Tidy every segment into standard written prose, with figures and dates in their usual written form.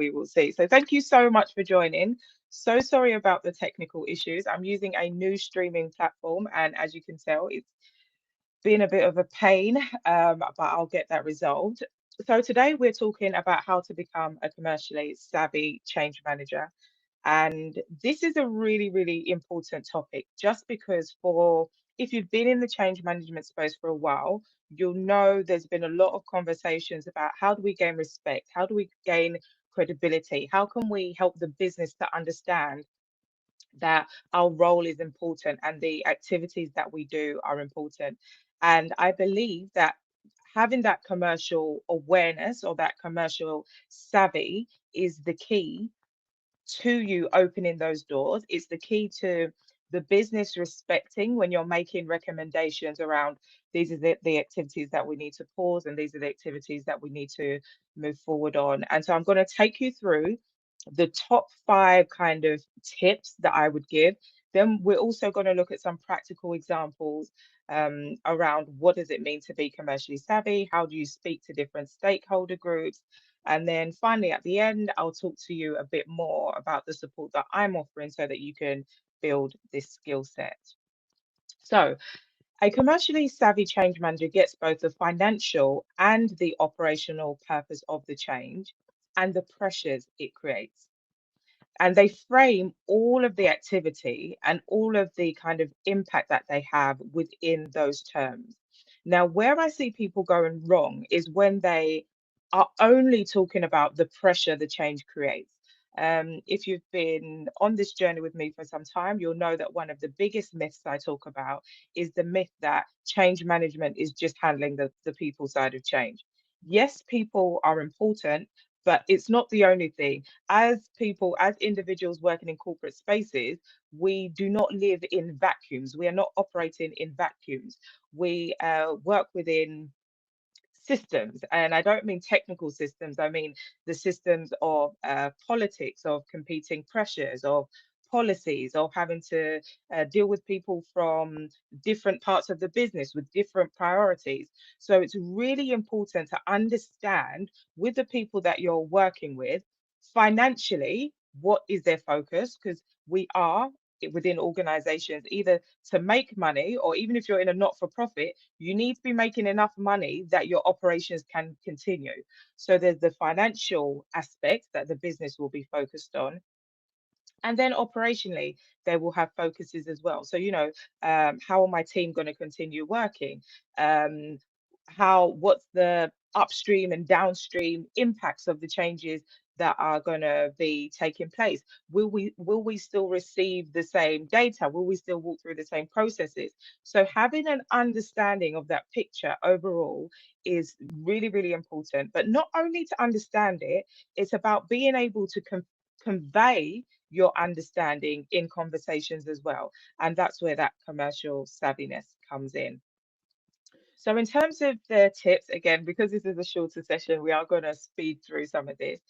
we will see. So thank you so much for joining. So sorry about the technical issues. I'm using a new streaming platform, and as you can tell, it's been a bit of a pain, but I'll get that resolved. So today we're talking about how to become a commercially savvy change manager. And this is a really, really important topic just because for if you've been in the change management space for a while, you'll know there's been a lot of conversations about how do we gain respect? How do we gain credibility? How can we help the business to understand that our role is important and the activities that we do are important? And I believe that having that commercial awareness or that commercial savvy is the key to you opening those doors. It's the key to the business respecting when you're making recommendations around these are the activities that we need to pause and these are the activities that we need to move forward on. And so I'm going to take you through the top five kind of tips that I would give. Then we're also going to look at some practical examples around what does it mean to be commercially savvy? How do you speak to different stakeholder groups? And then finally, at the end, I'll talk to you a bit more about the support that I'm offering so that you can build this skill set. So, a commercially savvy change manager gets both the financial and the operational purpose of the change and the pressures it creates. And they frame all of the activity and all of the kind of impact that they have within those terms. Now, where I see people going wrong is when they are only talking about the pressure the change creates. If you've been on this journey with me for some time, you'll know that one of the biggest myths I talk about is the myth that change management is just handling the people side of change. Yes, people are important, but it's not the only thing. As people, as individuals working in corporate spaces, we do not live in vacuums. We are not operating in vacuums. We work within systems, and I don't mean technical systems. I mean the systems of politics, of competing pressures, of policies, of having to deal with people from different parts of the business with different priorities. So it's really important to understand with the people that you're working with financially what is their focus, because we are within organizations either to make money, or even if you're in a not for profit, you need to be making enough money that your operations can continue. So there's the financial aspect that the business will be focused on. And then operationally, they will have focuses as well. So, how are my team going to continue working? Um, what's the upstream and downstream impacts of the changes that are going to be taking place? Will we still receive the same data? Will we still walk through the same processes? So having an understanding of that picture overall is really, really important. But not only to understand it, it's about being able to convey your understanding in conversations as well. And that's where that commercial savviness comes in. So, in terms of the tips, again, because this is a shorter session, we are going to speed through some of this.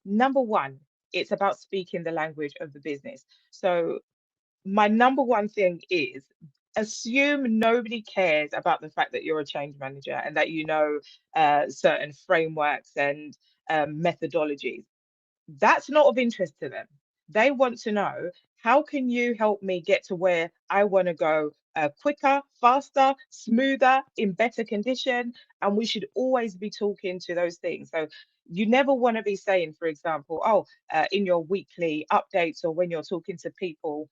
Number one, it's about speaking the language of the business. So, my number one thing is assume nobody cares about the fact that you're a change manager and that you know certain frameworks and methodologies. That's not of interest to them. They want to know, how can you help me get to where I want to go quicker, faster, smoother, in better condition? And we should always be talking to those things. So you never want to be saying, for example, in your weekly updates or when you're talking to people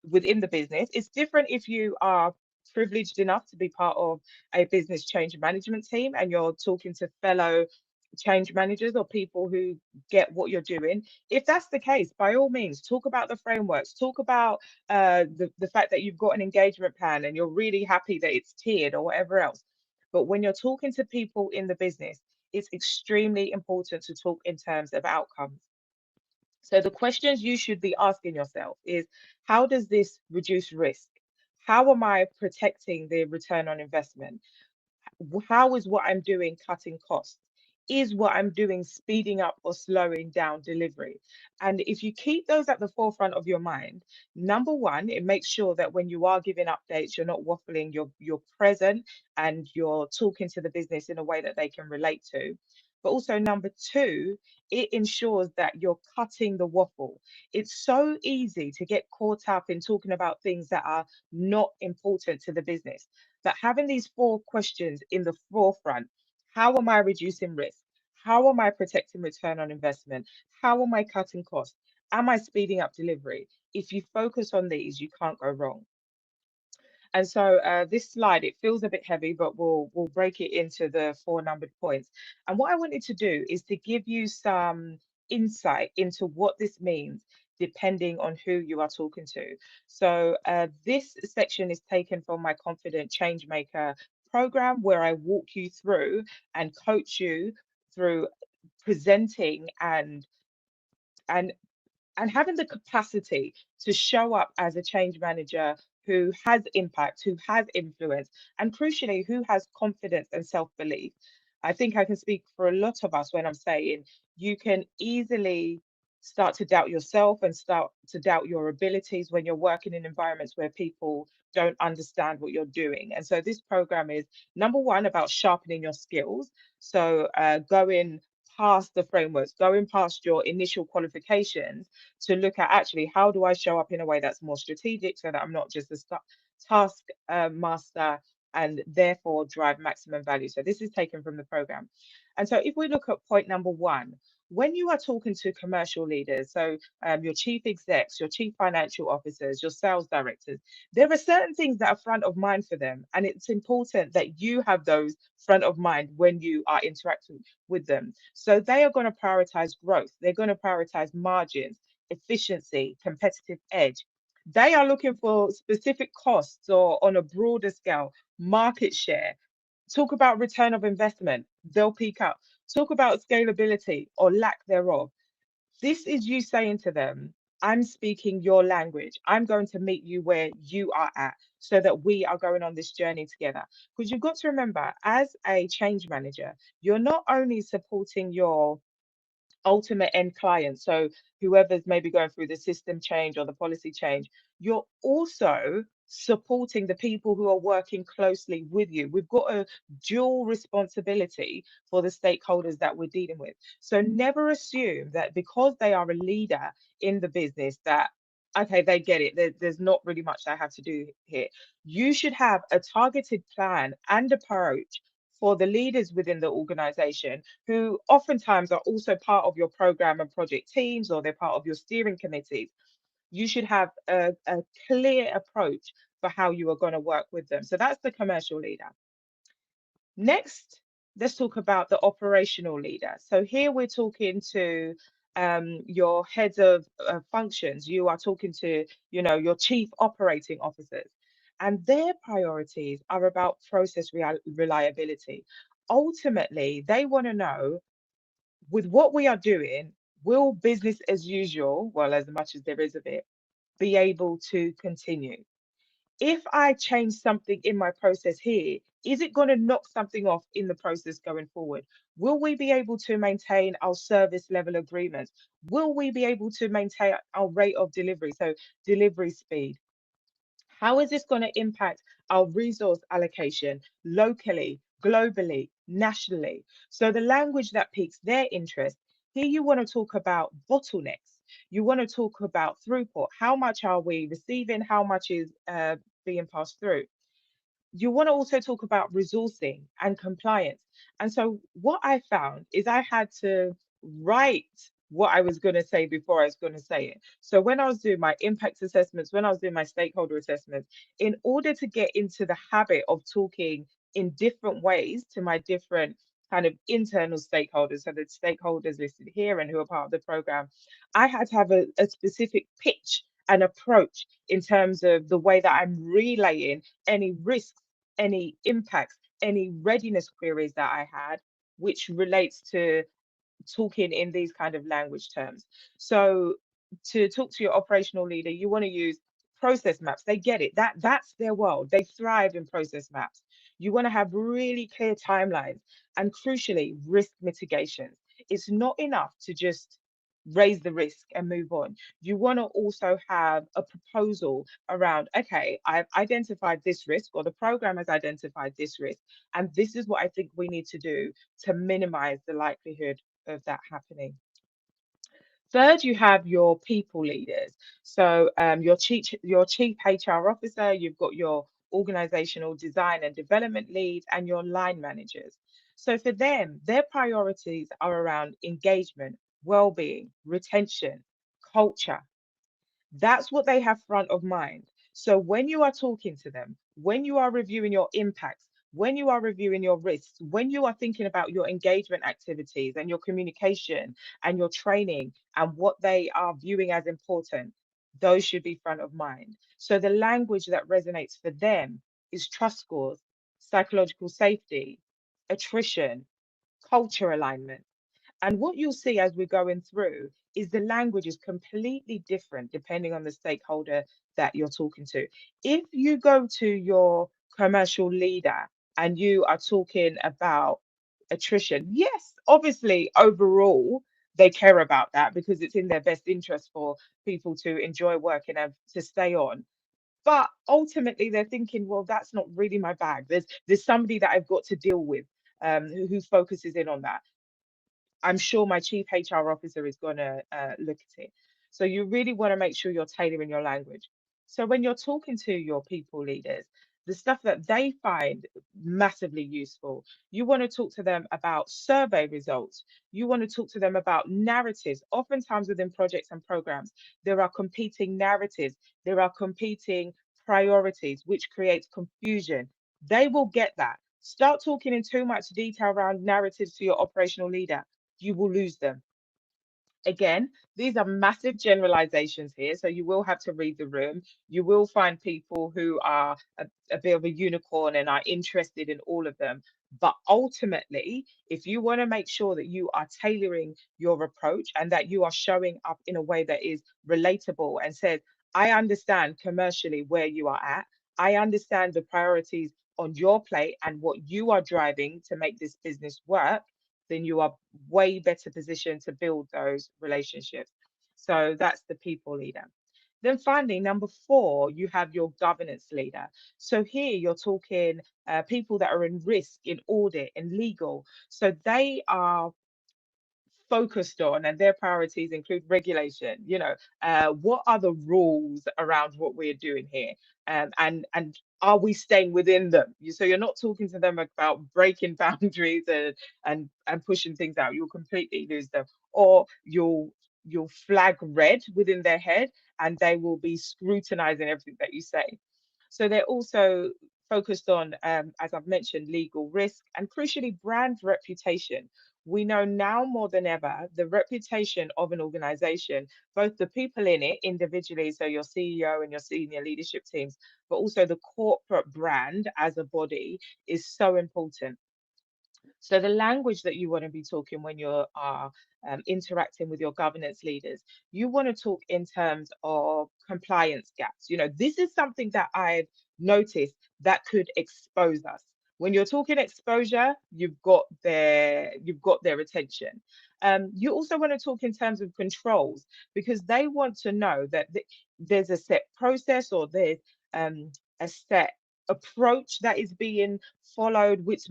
within the business, it's different if you are privileged enough to be part of a business change management team and you're talking to fellow change managers or people who get what you're doing. If that's the case, by all means, talk about the frameworks, talk about the fact that you've got an engagement plan and you're really happy that it's tiered or whatever else. But when you're talking to people in the business, it's extremely important to talk in terms of outcomes. So the questions you should be asking yourself is, how does this reduce risk? How am I protecting the return on investment? How is what I'm doing cutting costs? Is what I'm doing speeding up or slowing down delivery? And if you keep those at the forefront of your mind, number one, it makes sure that when you are giving updates, you're not waffling, you're present and you're talking to the business in a way that they can relate to. But also, number two, it ensures that you're cutting the waffle. It's so easy to get caught up in talking about things that are not important to the business. But having these four questions in the forefront: how am I reducing risk? How am I protecting return on investment? How am I cutting costs? Am I speeding up delivery? If you focus on these, you can't go wrong. And so this slide, it feels a bit heavy, but we'll break it into the four numbered points. And what I wanted to do is to give you some insight into what this means depending on who you are talking to. So this section is taken from my Confident Changemaker program, where I walk you through and coach you through presenting and and having the capacity to show up as a change manager who has impact, who has influence, and crucially, who has confidence and self belief. I think I can speak for a lot of us when I'm saying you can easily start to doubt yourself and start to doubt your abilities when you're working in environments where people don't understand what you're doing. And so, this program is number one about sharpening your skills. So, going past the frameworks, going past your initial qualifications to look at actually how do I show up in a way that's more strategic so that I'm not just a task master and therefore drive maximum value. So this is taken from the program. And so if we look at point number one, when you are talking to commercial leaders, so your chief execs, your chief financial officers, your sales directors, there are certain things that are front of mind for them. And it's important that you have those front of mind when you are interacting with them. So they are going to prioritize growth. They're going to prioritize margins, efficiency, competitive edge. They are looking for specific costs or on a broader scale, market share. Talk about return of investment, they'll peak up. Talk about scalability or lack thereof. This is you saying to them, I'm speaking your language. I'm going to meet you where you are at so that we are going on this journey together. Because you've got to remember, as a change manager, you're not only supporting your ultimate end client. So whoever's maybe going through the system change or the policy change, you're also supporting the people who are working closely with you. We've got a dual responsibility for the stakeholders that we're dealing with. So never assume that because they are a leader in the business that okay, they get it. There's not really much I have to do here. You should have a targeted plan and approach for the leaders within the organization who oftentimes are also part of your program and project teams or they're part of your steering committees. You should have a clear approach for how you are going to work with them. So that's the commercial leader. Next, let's talk about the operational leader. So here we're talking to your heads of functions. You are talking to, your chief operating officers, and their priorities are about process reliability. Ultimately, they want to know with what we are doing, will business as usual, well, as much as there is of it, be able to continue? If I change something in my process here, is it going to knock something off in the process going forward? Will we be able to maintain our service level agreements? Will we be able to maintain our rate of delivery? So, delivery speed. How is this going to impact our resource allocation locally, globally, nationally? So, the language that piques their interest, here you want to talk about bottlenecks. You want to talk about throughput. How much are we receiving? How much is being passed through? You want to also talk about resourcing and compliance. And so, what I found is I had to write what I was going to say before I was going to say it. So, when I was doing my impact assessments, when I was doing my stakeholder assessments, in order to get into the habit of talking in different ways to my different kind of internal stakeholders, so the stakeholders listed here and who are part of the program, I had to have a specific pitch and approach in terms of the way that I'm relaying any risks, any impacts, any readiness queries that I had, which relates to talking in these kind of language terms. So to talk to your operational leader, you want to use process maps. They get it. That's their world. They thrive in process maps. You want to have really clear timelines and crucially risk mitigation. It's not enough to just raise the risk and move on. You want to also have a proposal around, okay, I've identified this risk, or the program has identified this risk, and this is what I think we need to do to minimize the likelihood of that happening. Third, you have your people leaders. So your chief HR officer, you've got your organizational design and development leads, and your line managers. So for them, their priorities are around engagement, well-being, retention, culture. That's what they have front of mind. So when you are talking to them, when you are reviewing your impacts, when you are reviewing your risks, when you are thinking about your engagement activities and your communication and your training and what they are viewing as important, those should be front of mind. So the language that resonates for them is trust scores, psychological safety, attrition, culture alignment. And what you'll see as we're going through is the language is completely different depending on the stakeholder that you're talking to. If you go to your commercial leader and you are talking about attrition, yes, obviously, overall, they care about that because it's in their best interest for people to enjoy working and to stay on. But ultimately, they're thinking, well, that's not really my bag. There's somebody that I've got to deal with who focuses in on that. I'm sure my chief HR officer is going to look at it. So you really want to make sure you're tailoring your language. So when you're talking to your people leaders, the stuff that they find massively useful, you want to talk to them about survey results. You want to talk to them about narratives. Oftentimes within projects and programs, there are competing narratives, there are competing priorities, which creates confusion. They will get that. Start talking in too much detail around narratives to your operational leader, you will lose them. Again, these are massive generalizations here, so you will have to read the room. You will find people who are a bit of a unicorn and are interested in all of them. But ultimately, if you want to make sure that you are tailoring your approach and that you are showing up in a way that is relatable and says, I understand commercially where you are at, I understand the priorities on your plate and what you are driving to make this business work, then you are way better positioned to build those relationships. So that's the people leader. Then finally, number four, you have your governance leader. So here you're talking people that are in risk, in audit, in legal. So they are focused on, and their priorities include regulation. What are the rules around what we're doing here, and are we staying within them? So you're not talking to them about breaking boundaries and pushing things out. You'll completely lose them, or you'll flag red within their head, and they will be scrutinizing everything that you say. So they're also focused on, as I've mentioned, legal risk and crucially brand reputation. We know now more than ever the reputation of an organization, both the people in it individually, so your CEO and your senior leadership teams, but also the corporate brand as a body is so important. So the language that you want to be talking when you are interacting with your governance leaders, you want to talk in terms of compliance gaps. This is something that I've noticed that could expose us. When you're talking exposure, you've got their attention. You also want to talk in terms of controls because they want to know that there's a set process or there's a set approach that is being followed, which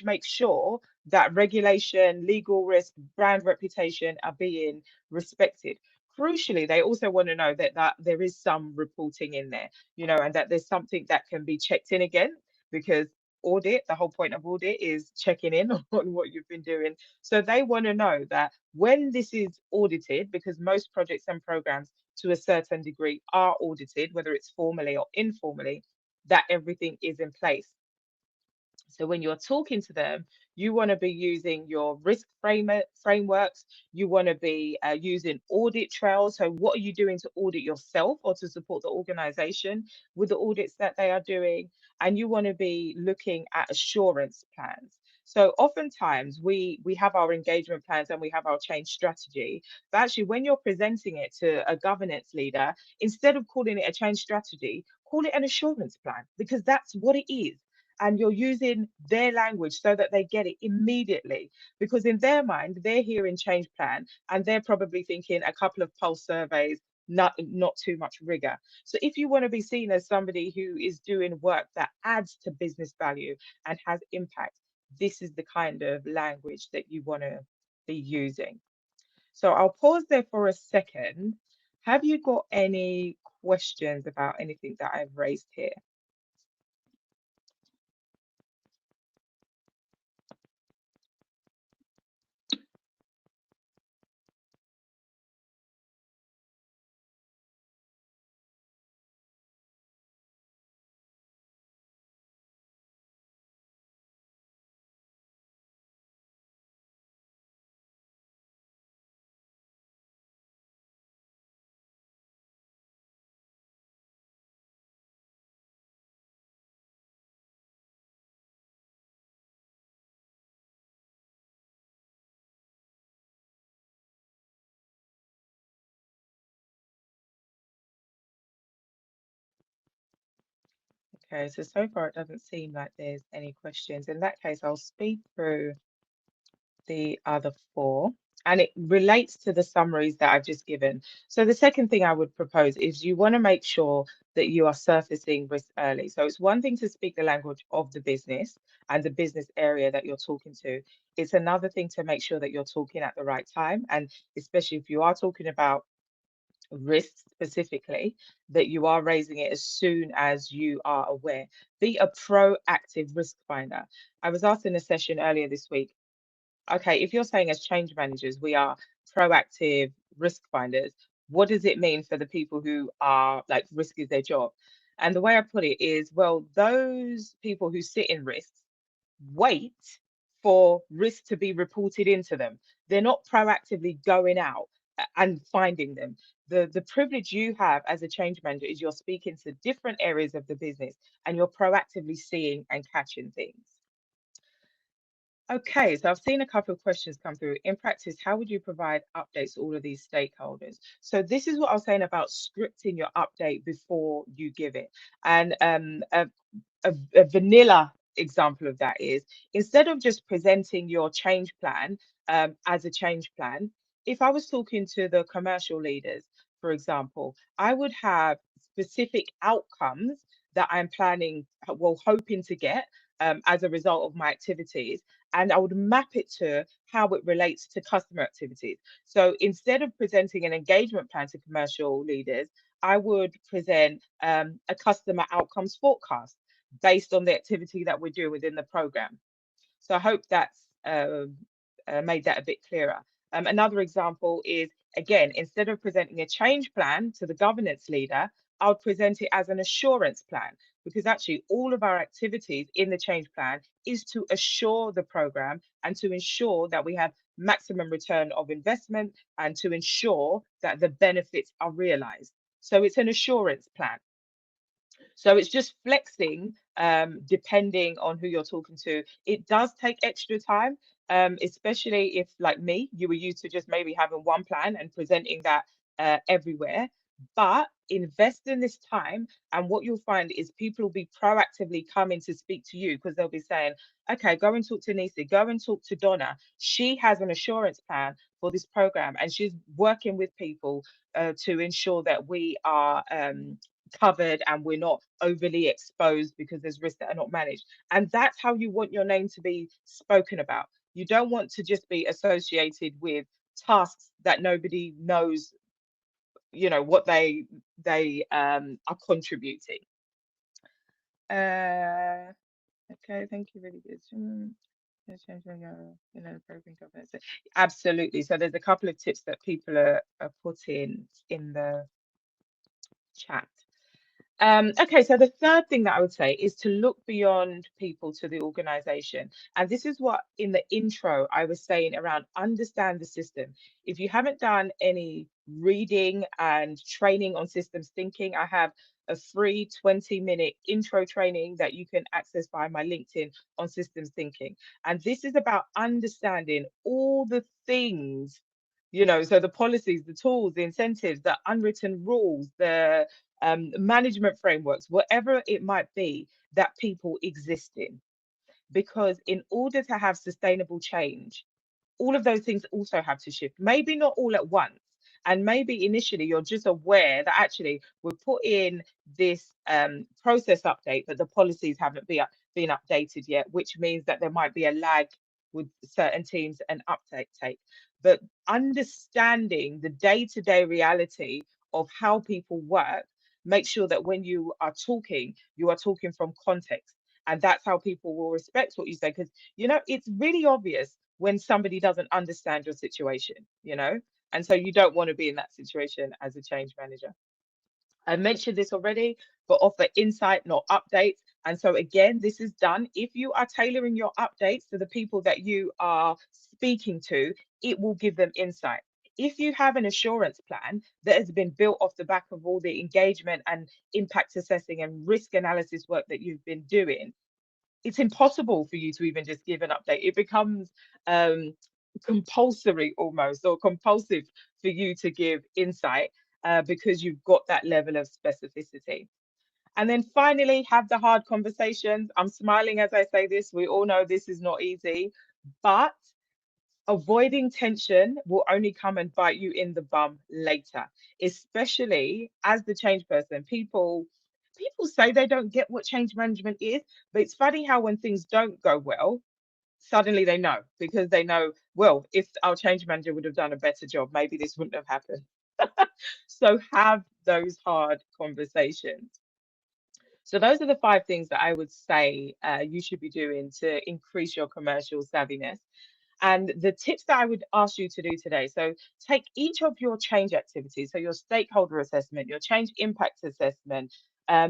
makes sure that regulation, legal risk, brand reputation are being respected. Crucially, they also want to know that there is some reporting in there, and that there's something that can be checked in again, because the whole point of audit is checking in on what you've been doing. So they want to know that when this is audited, because most projects and programs to a certain degree are audited, whether it's formally or informally, that everything is in place. So when you're talking to them, you want to be using your risk frameworks. You want to be using audit trails. So what are you doing to audit yourself or to support the organization with the audits that they are doing? And you want to be looking at assurance plans. So oftentimes we have our engagement plans and we have our change strategy. But actually, when you're presenting it to a governance leader, instead of calling it a change strategy, call it an assurance plan because that's what it is. and you're using their language so that they get it immediately. Because in their mind, they're hearing change plan and they're probably thinking a couple of pulse surveys, not too much rigor. So if you want to be seen as somebody who is doing work that adds to business value and has impact, this is the kind of language that you want to be using. So I'll pause there for a second. Have you got any questions about anything that I've raised here? Okay, so far it doesn't seem like there's any questions. In that case, I'll speed through the other four, and it relates to the summaries that I've just given. So the second thing I would propose is you want to make sure that you are surfacing risk early. So it's one thing to speak the language of the business and the business area that you're talking to. It's another thing to make sure that you're talking at the right time, and especially if you are talking about risk specifically, that you are raising it as soon as you are aware. Be a proactive risk finder. I was asked in a session earlier this week, okay, if you're saying as change managers, we are proactive risk finders, what does it mean for the people who are like risk is their job? And the way I put it is, well, those people who sit in risks wait for risk to be reported into them. They're not proactively going out and finding them. The privilege you have as a change manager is you're speaking to different areas of the business and you're proactively seeing and catching things. Okay, so I've seen a couple of questions come through. In practice, how would you provide updates to all of these stakeholders? So this is what I was saying about scripting your update before you give it. And a vanilla example of that is instead of just presenting your change plan as a change plan, if I was talking to the commercial leaders, for example, I would have specific outcomes that I'm planning, well, hoping to get as a result of my activities. And I would map it to how it relates to customer activities. So instead of presenting an engagement plan to commercial leaders, I would present a customer outcomes forecast based on the activity that we're doing within the program. So I hope that's made that a bit clearer. Another example is, again, instead of presenting a change plan to the governance leader, I would present it as an assurance plan, because actually all of our activities in the change plan is to assure the program and to ensure that we have maximum return of investment and to ensure that the benefits are realized. So it's an assurance plan. So it's just flexing depending on who you're talking to. It does take extra time, especially if, like me, you were used to just maybe having one plan and presenting that everywhere. But invest in this time, and what you'll find is people will be proactively coming to speak to you because they'll be saying, okay, go and talk to Nisi, go and talk to Donna. She has an assurance plan for this program, and she's working with people to ensure that we are covered and we're not overly exposed because there's risks that are not managed. And that's how you want your name to be spoken about. You don't want to just be associated with tasks that nobody knows, what they are contributing. Uh, okay, thank you. Really good. Program governance. Absolutely. So there's a couple of tips that people are putting in the chat. Okay, so the third thing that I would say is to look beyond people to the organization. And this is what in the intro I was saying around understand the system. If you haven't done any reading and training on systems thinking, I have a free 20-minute intro training that you can access via my LinkedIn on systems thinking. And this is about understanding all the things, so the policies, the tools, the incentives, the unwritten rules, the management frameworks, whatever it might be that people exist in. Because in order to have sustainable change, all of those things also have to shift. Maybe not all at once. And maybe initially you're just aware that actually we've put in this process update, but the policies haven't been updated yet, which means that there might be a lag with certain teams and update take. But understanding the day-to-day reality of how people work, make sure that when you are talking from context. And that's how people will respect what you say. Because, it's really obvious when somebody doesn't understand your situation. And so you don't want to be in that situation as a change manager. I mentioned this already, but offer insight, not updates. And so, again, this is done. If you are tailoring your updates to the people that you are speaking to, it will give them insight. If you have an assurance plan that has been built off the back of all the engagement and impact assessing and risk analysis work that you've been doing, it's impossible for you to even just give an update. It becomes um, compulsory almost, or compulsive for you to give insight because you've got that level of specificity. And then finally, have the hard conversations. I'm smiling as I say this. We all know this is not easy, but avoiding tension will only come and bite you in the bum later, especially as the change person. People say they don't get what change management is, but it's funny how when things don't go well, suddenly they know, because they know, well, if our change manager would have done a better job, maybe this wouldn't have happened. So have those hard conversations. So those are the 5 things that I would say you should be doing to increase your commercial savviness. And the tips that I would ask you to do today, so take each of your change activities, so your stakeholder assessment, your change impact assessment,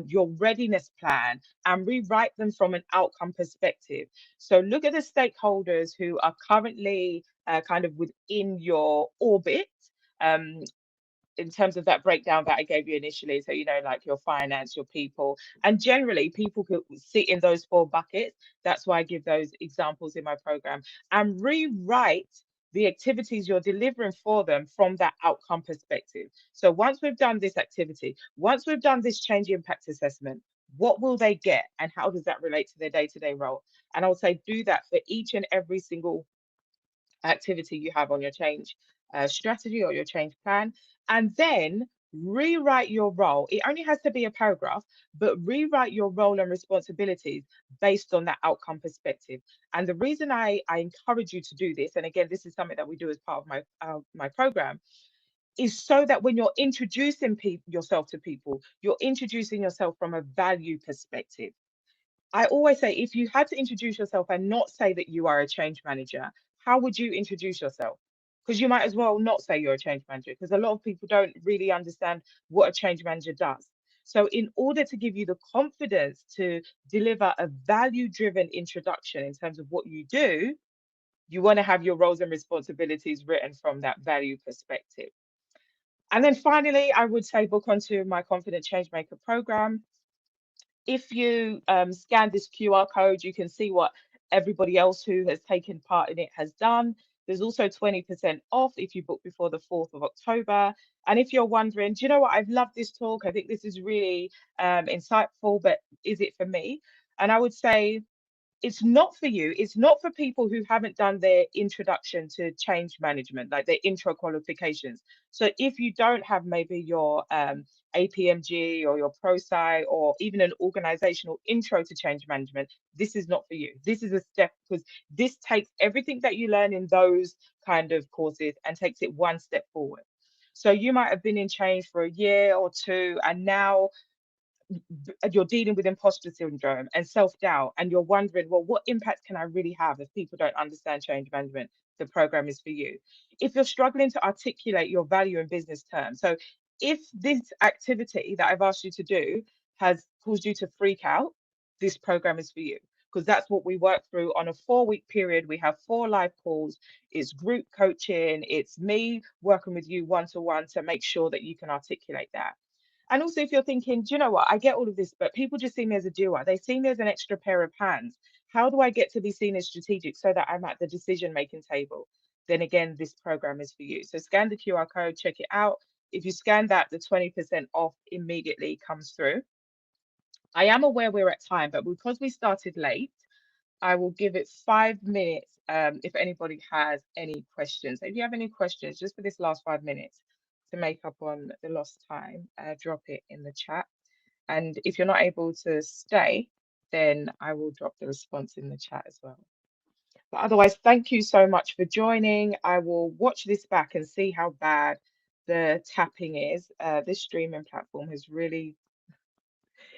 your readiness plan, and rewrite them from an outcome perspective. So look at the stakeholders who are currently kind of within your orbit. Um, in terms of that breakdown that I gave you initially. So, like your finance, your people, and generally people could sit in those 4 buckets. That's why I give those examples in my program, and rewrite the activities you're delivering for them from that outcome perspective. So once we've done this activity, once we've done this change impact assessment, what will they get and how does that relate to their day-to-day role? And I would say do that for each and every single activity you have on your change strategy or your change plan, and then rewrite your role. It only has to be a paragraph, but rewrite your role and responsibilities based on that outcome perspective. And the reason I encourage you to do this, and again, this is something that we do as part of my program, is so that when you're introducing yourself to people, you're introducing yourself from a value perspective. I always say, if you had to introduce yourself and not say that you are a change manager, how would you introduce yourself? Because you might as well not say you're a change manager, because a lot of people don't really understand what a change manager does. So, in order to give you the confidence to deliver a value driven introduction in terms of what you do, you want to have your roles and responsibilities written from that value perspective. And then finally, I would say book onto my Confident Changemaker program. If you scan this QR code, you can see what everybody else who has taken part in it has done. There's also 20% off if you book before the 4th of October. And if you're wondering, do you know what? I've loved this talk. I think this is really insightful, but is it for me? And I would say, it's not for you. It's not for people who haven't done their introduction to change management, like their intro qualifications. So if you don't have maybe your APMG or your ProSci or even an organizational intro to change management, this is not for you. This is a step, because this takes everything that you learn in those kind of courses and takes it one step forward. So you might have been in change for a year or two, and now you're dealing with imposter syndrome and self-doubt, and you're wondering, well, what impact can I really have if people don't understand change management? The program is for you. If you're struggling to articulate your value in business terms, so if this activity that I've asked you to do has caused you to freak out, this program is for you, because that's what we work through on a 4-week period. We have 4 live calls. It's group coaching. It's me working with you one-to-one to make sure that you can articulate that. And also, if you're thinking, do you know what? I get all of this, but people just see me as a doer. They see me as an extra pair of hands. How do I get to be seen as strategic so that I'm at the decision making table? Then again, this program is for you. So scan the QR code, check it out. if you scan that, the 20% off immediately comes through. I am aware we're at time, but because we started late, I will give it 5 minutes if anybody has any questions. If you have any questions, just for this last 5 minutes to make up on the lost time, drop it in the chat. And if you're not able to stay, then I will drop the response in the chat as well. But otherwise, thank you so much for joining. I will watch this back and see how bad the tapping is. This streaming platform has really,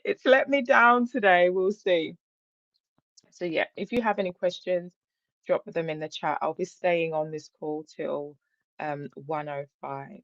it's let me down today. We'll see. So yeah, if you have any questions, drop them in the chat. I'll be staying on this call till 1:05.